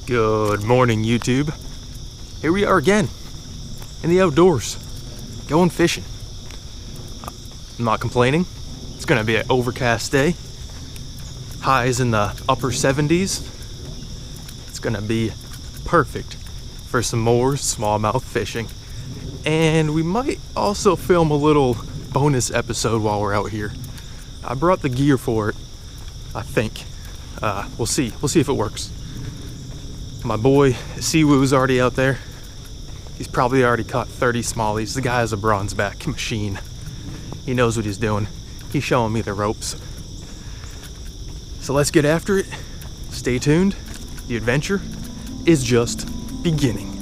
Good morning, YouTube. Here we are again, in the outdoors, going fishing. I'm not complaining. It's gonna be an overcast day. Highs in the upper 70s. It's gonna be perfect for some more smallmouth fishing. And we might also film a little bonus episode while we're out here. I brought the gear for it, I think. We'll see if it works. My boy Siwoo's already out there. He's probably already caught 30 smallies. The guy is a bronze back machine. He knows what he's doing. He's showing me the ropes. So let's get after it. Stay tuned. The adventure is just beginning.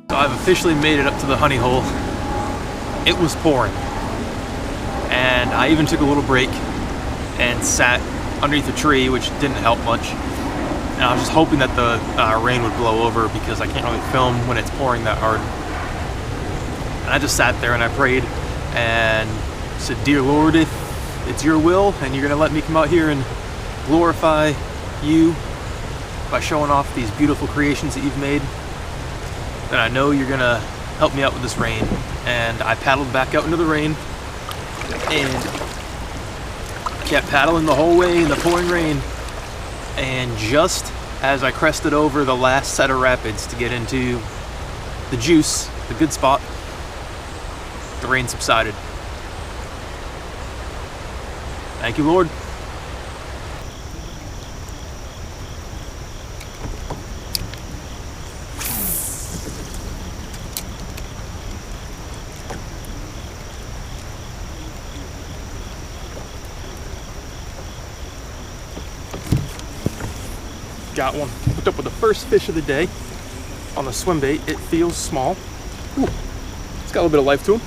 I've officially made it up to the honey hole. It was pouring, and I even took a little break and sat underneath a tree, which didn't help much. And I was just hoping that the rain would blow over, because I can't really film when it's pouring that hard. And I just sat there and I prayed and said, "Dear Lord, if it's your will and you're gonna let me come out here and glorify you by showing off these beautiful creations that you've made, then I know you're gonna help me out with this rain." And I paddled back out into the rain and kept paddling the whole way in the pouring rain. And just as I crested over the last set of rapids to get into the juice, the good spot, the rain subsided. Thank you, Lord. Got one. Hooked up with the first fish of the day on the swim bait. It feels small. Ooh, it's got a little bit of life to him.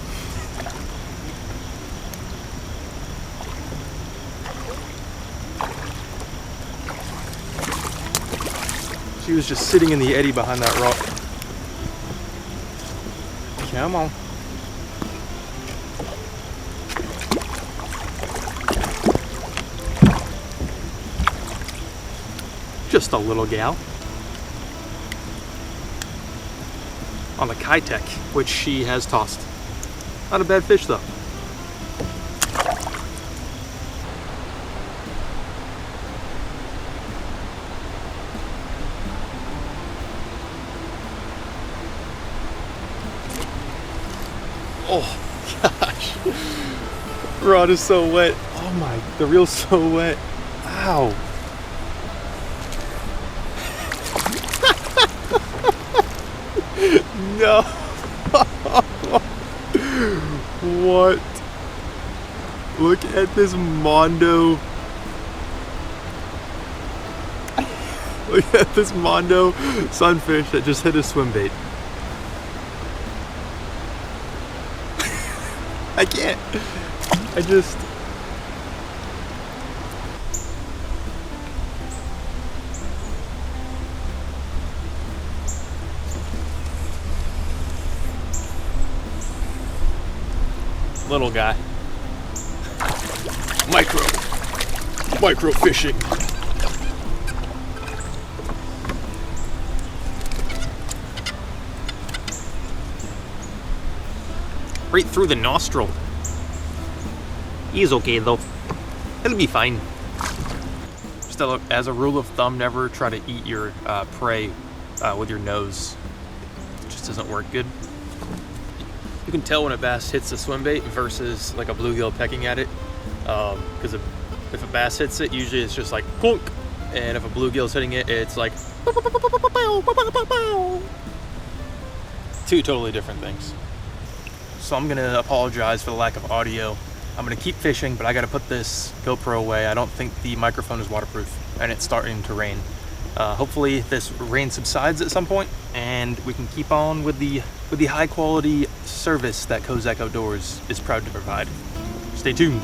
She was just sitting in the eddy behind that rock. Come on. Just a little gal on the Kayak, which she has tossed. Not a bad fish though. Oh gosh, rod is so wet. Oh my, the reel's so wet. Ow. No. What? Look at this mondo. Look at this mondo sunfish that just hit a swim bait. I can't. I just... Little guy. Micro fishing. Right through the nostril. He's okay though. It'll be fine. Just as a rule of thumb, never try to eat your prey with your nose. It just doesn't work good. You can tell when a bass hits a swim bait versus like a bluegill pecking at it, because if a bass hits it, usually it's just like clunk, and if a bluegill's hitting it, it's like two totally different things. So I'm gonna apologize for the lack of audio. I'm gonna keep fishing, but I gotta put this GoPro away. I don't think the microphone is waterproof, and it's starting to rain. Hopefully this rain subsides at some point and we can keep on with the high quality service that Kayak Outdoors is proud to provide. Stay tuned.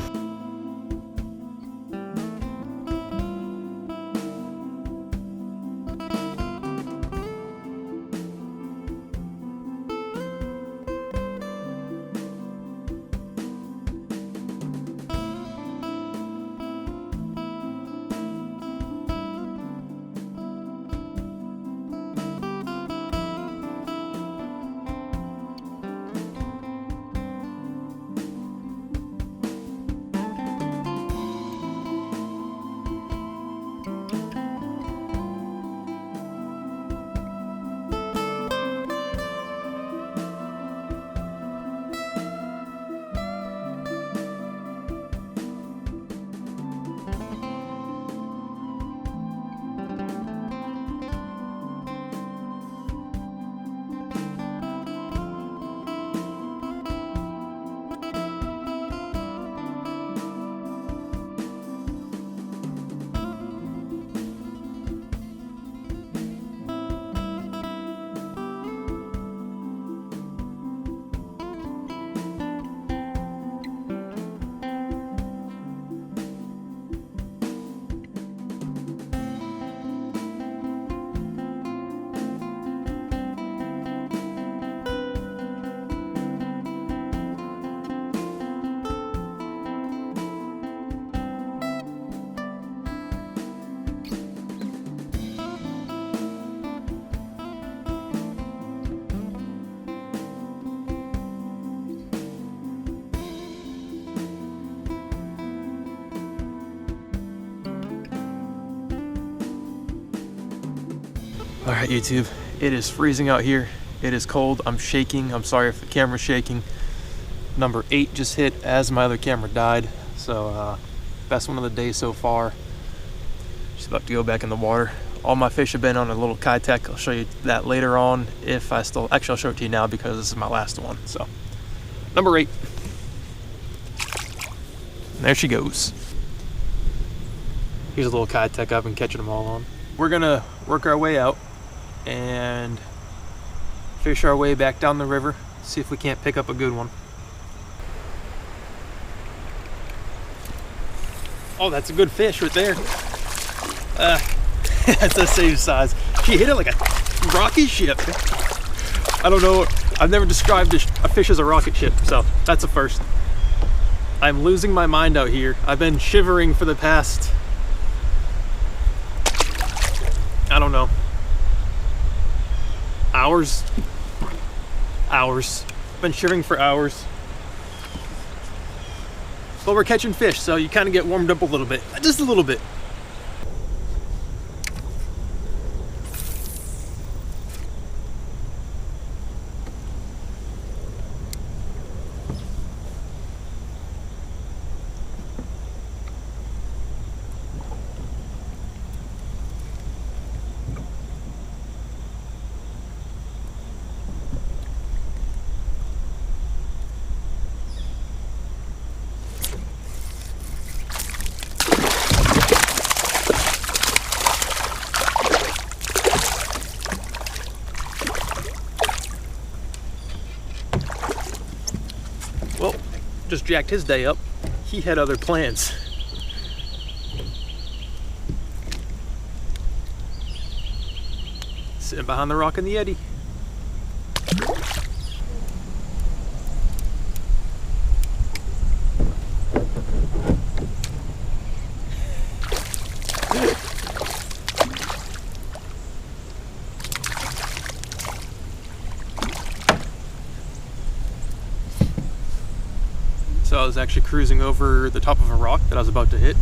All right, YouTube, it is freezing out here. It is cold. I'm shaking. I'm sorry if the camera's shaking. Number 8 just hit as my other camera died. So best one of the day so far. Just about to go back in the water. All my fish have been on a little Kayak. I'll show you that later on if I still, actually I'll show it to you now because this is my last one. So number 8. And there she goes. Here's a little Kayak I've been catching them all on. We're gonna work our way out and fish our way back down the river, see if we can't pick up a good one. Oh, that's a good fish right there. That's the same size. She hit it like a rocket ship. I don't know, I've never described a fish as a rocket ship, so that's a first. I'm losing my mind out here. I've been shivering for the past, I don't know, hours. Been shivering for hours. But we're catching fish, so you kind of get warmed up a little bit, just a little bit. Well, just jacked his day up. He had other plans. Sitting behind the rock in the eddy. So I was actually cruising over the top of a rock that I was about to hit,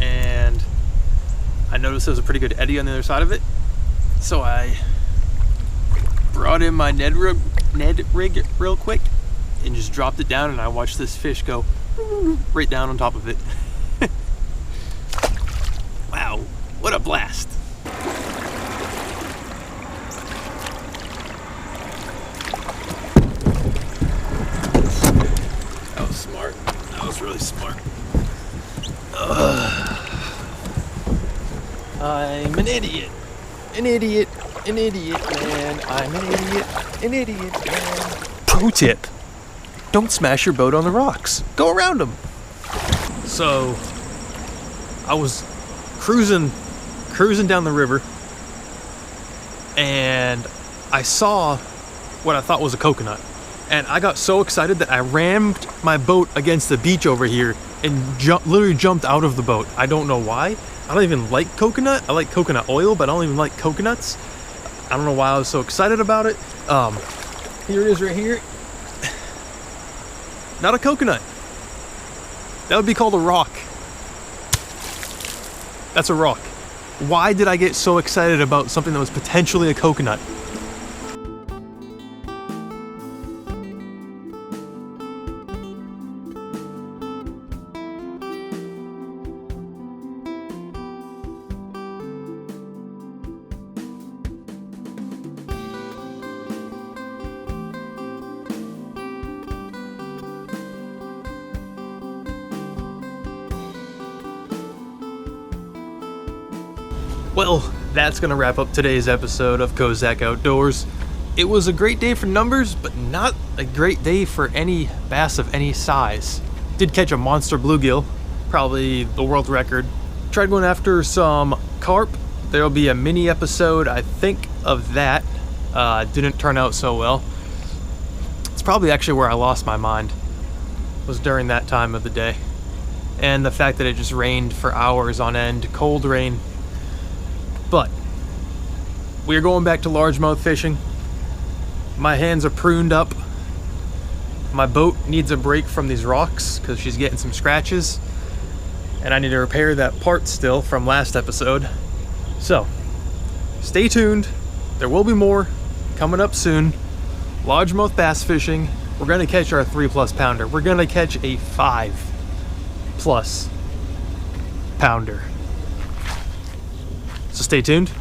and I noticed there was a pretty good eddy on the other side of it. So I brought in my Ned rig real quick and just dropped it down, and I watched this fish go right down on top of it. Wow, what a blast. That was smart. That was really smart. I'm an idiot. An idiot, man. I'm an idiot, man. Pro tip, don't smash your boat on the rocks. Go around them. So, I was cruising down the river, and I saw what I thought was a coconut. And I got so excited that I rammed my boat against the beach over here and literally jumped out of the boat. I don't know why. I don't even like coconut. I like coconut oil, but I don't even like coconuts. I don't know why I was so excited about it. Here it is right here. Not a coconut. That would be called a rock. That's a rock. Why did I get so excited about something that was potentially a coconut? Well, that's going to wrap up today's episode of Kayak Outdoors. It was a great day for numbers, but not a great day for any bass of any size. Did catch a monster bluegill, probably the world record. Tried going after some carp. There'll be a mini episode, I think, of that. Didn't turn out so well. It's probably actually where I lost my mind, was during that time of the day. And the fact that it just rained for hours on end, cold rain. But we are going back to largemouth fishing. My hands are pruned up. My boat needs a break from these rocks because she's getting some scratches. And I need to repair that part still from last episode. So, stay tuned. There will be more coming up soon. Largemouth bass fishing. We're going to catch our 3+ pounder. We're going to catch a 5+ pounder. So stay tuned,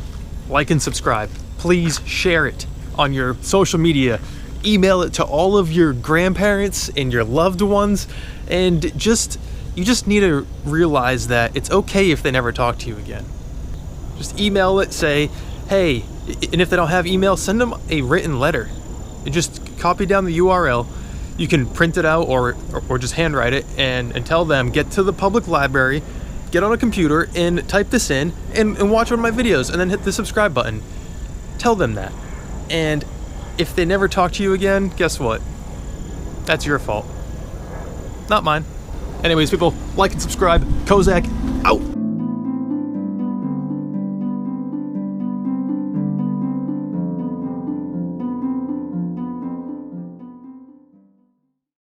like and subscribe. Please share it on your social media. Email it to all of your grandparents and your loved ones. And you just need to realize that it's okay if they never talk to you again. Just email it, say, hey, and if they don't have email, send them a written letter. And just copy down the URL. You can print it out or just handwrite it and tell them, get to the public library, get on a computer and type this in and watch one of my videos and then hit the subscribe button. Tell them that. And if they never talk to you again, guess what? That's your fault. Not mine. Anyways, people, like and subscribe. Kayak out.